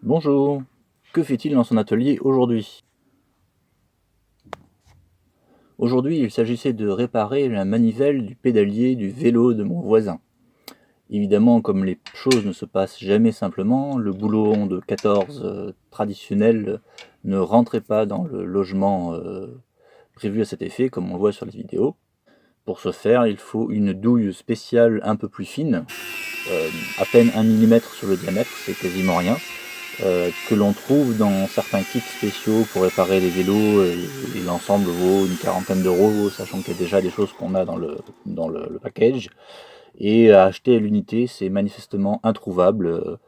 Bonjour, que fait-il dans son atelier aujourd'hui? Aujourd'hui, il s'agissait de réparer la manivelle du pédalier du vélo de mon voisin. Évidemment, comme les choses ne se passent jamais simplement, le boulon de 14 traditionnel ne rentrait pas dans le logement prévu à cet effet, comme on le voit sur les vidéos. Pour ce faire, il faut une douille spéciale un peu plus fine, à peine 1 mm sur le diamètre, c'est quasiment rien, que l'on trouve dans certains kits spéciaux pour réparer les vélos, et l'ensemble vaut une quarantaine d'euros, sachant qu'il y a déjà des choses qu'on a dans le package. Et à acheter à l'unité, c'est manifestement introuvable,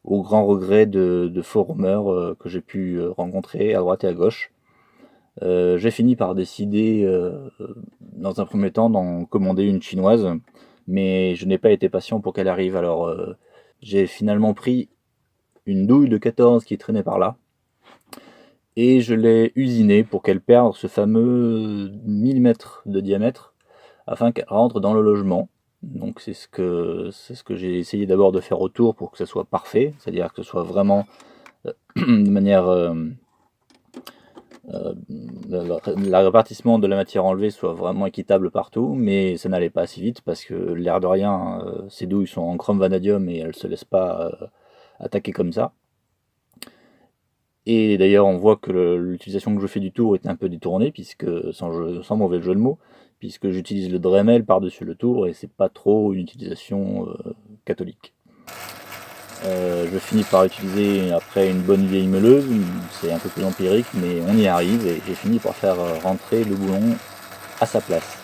au grand regret de forumers que j'ai pu rencontrer à droite et à gauche. J'ai fini par décider, dans un premier temps, d'en commander une chinoise, mais je n'ai pas été patient pour qu'elle arrive. Alors, j'ai finalement pris une douille de 14 qui traînait par là, et je l'ai usinée pour qu'elle perde ce fameux millimètre de diamètre afin qu'elle rentre dans le logement. Donc c'est ce que j'ai essayé d'abord de faire autour pour que ça soit parfait, c'est-à-dire que ce soit vraiment de manière euh, la répartissement de la matière enlevée soit vraiment équitable partout, mais ça n'allait pas assez vite parce que l'air de rien, ces douilles sont en chrome vanadium et elles se laissent pas attaquer comme ça. Et d'ailleurs, on voit que l'utilisation que je fais du tour est un peu détournée, puisque, sans mauvais jeu de mots, puisque j'utilise le Dremel par-dessus le tour, et c'est pas trop une utilisation catholique. Je finis par utiliser après une bonne vieille meuleuse, c'est un peu plus empirique, mais on y arrive, et j'ai fini par faire rentrer le boulon à sa place.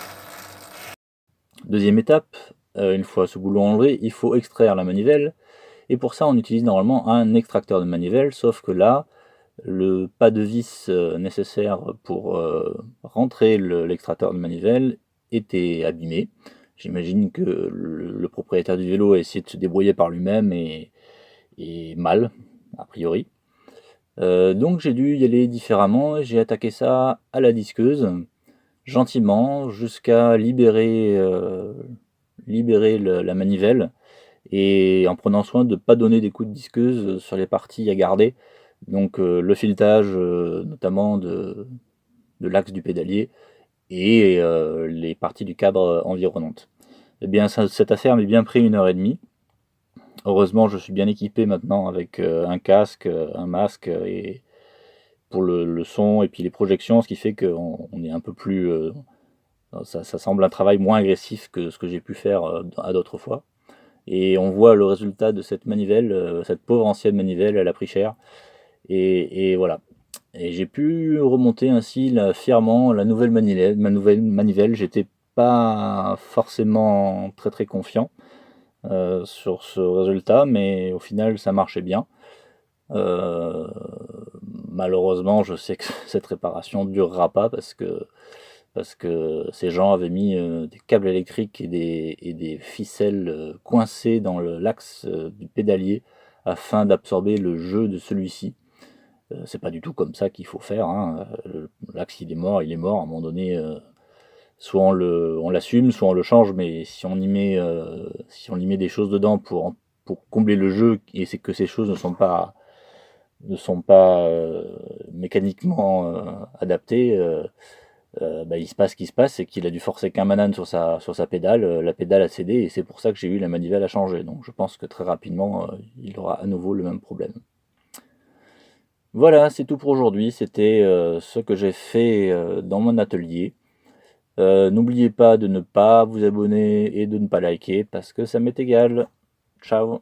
Deuxième étape, une fois ce boulon enlevé, il faut extraire la manivelle, et pour ça on utilise normalement un extracteur de manivelle, sauf que là, le pas de vis nécessaire pour rentrer l'extracteur de manivelle était abîmé. J'imagine que le propriétaire du vélo a essayé de se débrouiller par lui-même et mal, a priori. Donc j'ai dû y aller différemment et j'ai attaqué ça à la disqueuse, gentiment, jusqu'à libérer la manivelle, et en prenant soin de ne pas donner des coups de disqueuse sur les parties à garder, donc le filetage notamment de l'axe du pédalier et les parties du cadre environnantes. Eh bien, cette affaire m'a bien pris 1 heure et demie. Heureusement, je suis bien équipé maintenant avec un casque, un masque, et pour le son et puis les projections, ce qui fait qu'on est un peu plus... ça semble un travail moins agressif que ce que j'ai pu faire à d'autres fois. Et on voit le résultat de cette manivelle, cette pauvre ancienne manivelle, elle a pris cher. Et voilà. Et j'ai pu remonter ainsi fièrement la nouvelle manivelle, ma nouvelle manivelle. J'étais pas forcément très très confiant sur ce résultat, mais au final ça marchait bien. Euh, Malheureusement, je sais que cette réparation durera pas parce que ces gens avaient mis des câbles électriques et des ficelles coincées dans l'axe du pédalier afin d'absorber le jeu de celui-ci. C'est pas du tout comme ça qu'il faut faire, hein. L'axe il est mort, à un moment donné, soit on l'assume, soit on le change, mais si on y met des choses dedans pour combler le jeu, et c'est que ces choses ne sont pas mécaniquement adaptées, bah, il se passe ce qui se passe, c'est qu'il a dû forcer qu'un banane sur sa pédale, la pédale a cédé, et c'est pour ça que j'ai eu la manivelle à changer. Donc je pense que très rapidement, il aura à nouveau le même problème. Voilà, c'est tout pour aujourd'hui. C'était ce que j'ai fait dans mon atelier. N'oubliez pas de ne pas vous abonner et de ne pas liker parce que ça m'est égal. Ciao.